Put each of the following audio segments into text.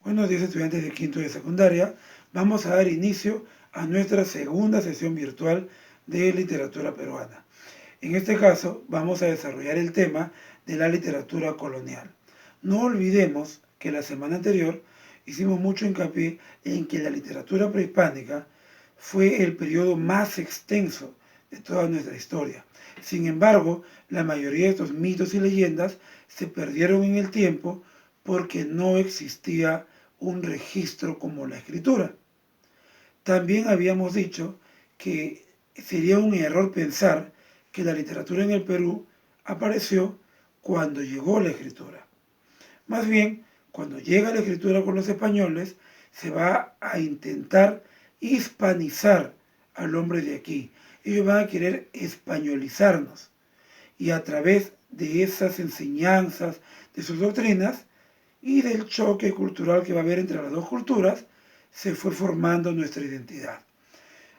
Buenos días, estudiantes de quinto de secundaria. Vamos a dar inicio a nuestra segunda sesión virtual de literatura peruana. En este caso, vamos a desarrollar el tema de la literatura colonial. No olvidemos que la semana anterior hicimos mucho hincapié en que la literatura prehispánica fue el periodo más extenso de toda nuestra historia. Sin embargo, la mayoría de estos mitos y leyendas se perdieron en el tiempo porque no existía un registro como la escritura. También habíamos dicho que sería un error pensar que la literatura en el Perú apareció cuando llegó la escritura. Más bien, cuando llega la escritura con los españoles, se va a intentar hispanizar al hombre de aquí. Ellos van a querer españolizarnos. Y a través de esas enseñanzas, de sus doctrinas, y del choque cultural que va a haber entre las dos culturas, se fue formando nuestra identidad.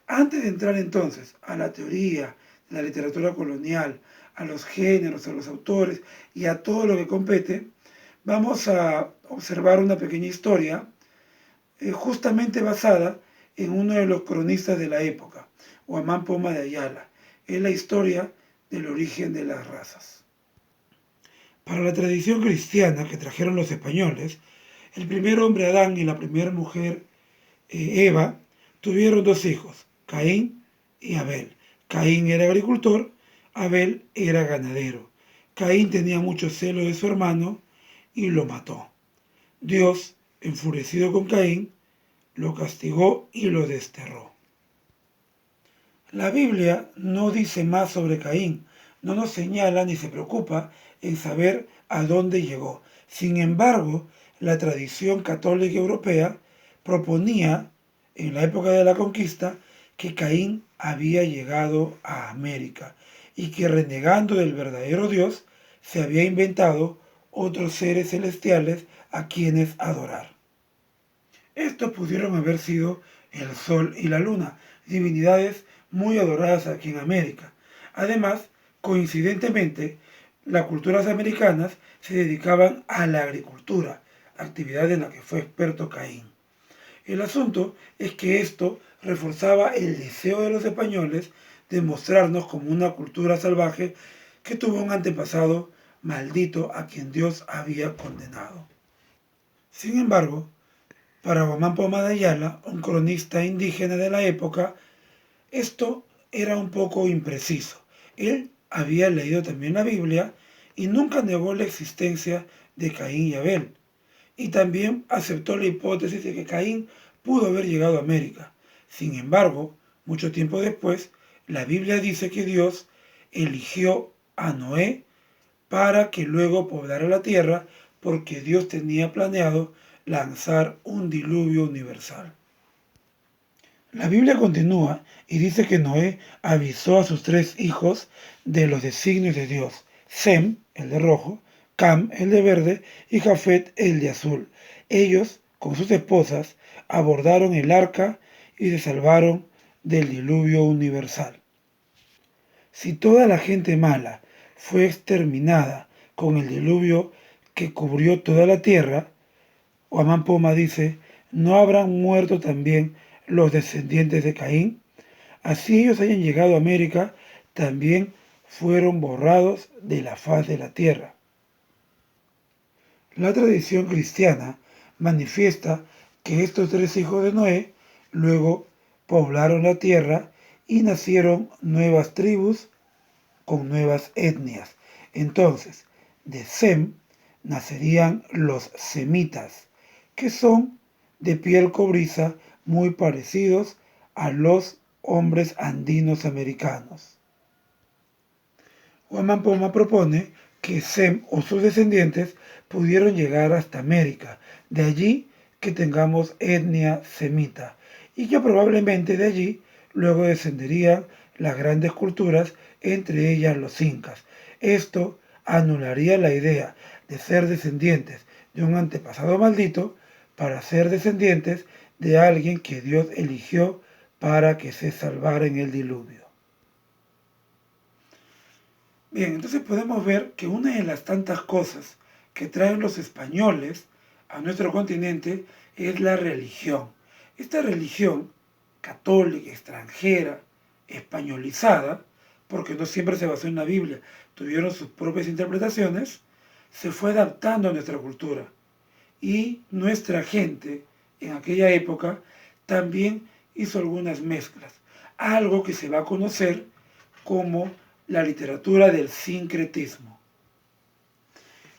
Antes de entrar entonces a la teoría de la literatura colonial, a los géneros, a los autores y a todo lo que compete, vamos a observar una pequeña historia justamente basada en uno de los cronistas de la época, Huamán Poma de Ayala. Es la historia del origen de las razas. Para la tradición cristiana que trajeron los españoles, el primer hombre Adán y la primera mujer Eva tuvieron dos hijos, Caín y Abel. Caín era agricultor, Abel era ganadero. Caín tenía mucho celo de su hermano y lo mató. Dios, enfurecido con Caín, lo castigó y lo desterró. La Biblia no dice más sobre Caín, no nos señala ni se preocupa en saber a dónde llegó. Sin embargo, la tradición católica europea proponía, en la época de la conquista, que Caín había llegado a América y que renegando del verdadero Dios, se había inventado otros seres celestiales a quienes adorar. Estos pudieron haber sido el Sol y la Luna, divinidades muy adoradas aquí en América. Además, coincidentemente, las culturas americanas se dedicaban a la agricultura, actividad en la que fue experto Caín. El asunto es que esto reforzaba el deseo de los españoles de mostrarnos como una cultura salvaje que tuvo un antepasado maldito a quien Dios había condenado. Sin embargo, para Huamán Poma de Ayala, un cronista indígena de la época, esto era un poco impreciso. Él había leído también la Biblia y nunca negó la existencia de Caín y Abel. Y también aceptó la hipótesis de que Caín pudo haber llegado a América. Sin embargo, mucho tiempo después, la Biblia dice que Dios eligió a Noé para que luego poblara la tierra porque Dios tenía planeado lanzar un diluvio universal. La Biblia continúa y dice que Noé avisó a sus tres hijos de los designios de Dios: Sem, el de rojo, Cam, el de verde, y Jafet, el de azul. Ellos, con sus esposas, abordaron el arca y se salvaron del diluvio universal. Si toda la gente mala fue exterminada con el diluvio que cubrió toda la tierra, Huamán Poma dice, ¿no habrán muerto también los descendientes de Caín? Así ellos hayan llegado a América, también fueron borrados de la faz de la tierra. La tradición cristiana manifiesta que estos tres hijos de Noé luego poblaron la tierra y nacieron nuevas tribus con nuevas etnias. Entonces, de Sem nacerían los semitas, que son de piel cobriza muy parecidos a los hombres andinos americanos. Huamán Poma propone que Sem o sus descendientes pudieron llegar hasta América, de allí que tengamos etnia semita, y que probablemente de allí luego descenderían las grandes culturas, entre ellas los incas. Esto anularía la idea de ser descendientes de un antepasado maldito para ser descendientes de alguien que Dios eligió para que se salvara en el diluvio. Bien, entonces podemos ver que una de las tantas cosas que traen los españoles a nuestro continente es la religión. Esta religión católica, extranjera, españolizada, porque no siempre se basó en la Biblia, tuvieron sus propias interpretaciones, se fue adaptando a nuestra cultura. Y nuestra gente en aquella época también hizo algunas mezclas, algo que se va a conocer como la literatura del sincretismo.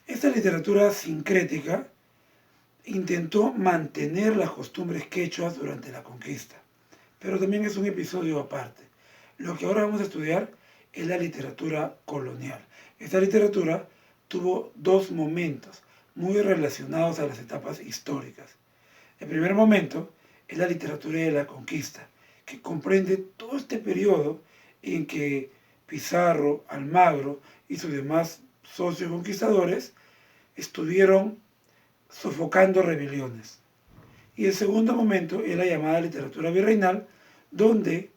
Esta literatura sincrética intentó mantener las costumbres quechuas durante la conquista, pero también es un episodio aparte. Lo que ahora vamos a estudiar es la literatura colonial. Esta literatura tuvo dos momentos muy relacionados a las etapas históricas. El primer momento es la literatura de la conquista, que comprende todo este periodo en que Pizarro, Almagro y sus demás socios conquistadores estuvieron sofocando rebeliones. Y el segundo momento es la llamada literatura virreinal, donde,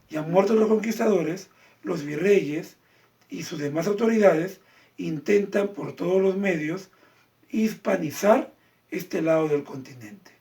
ya muertos los conquistadores, los virreyes y sus demás autoridades intentan por todos los medios hispanizar este lado del continente.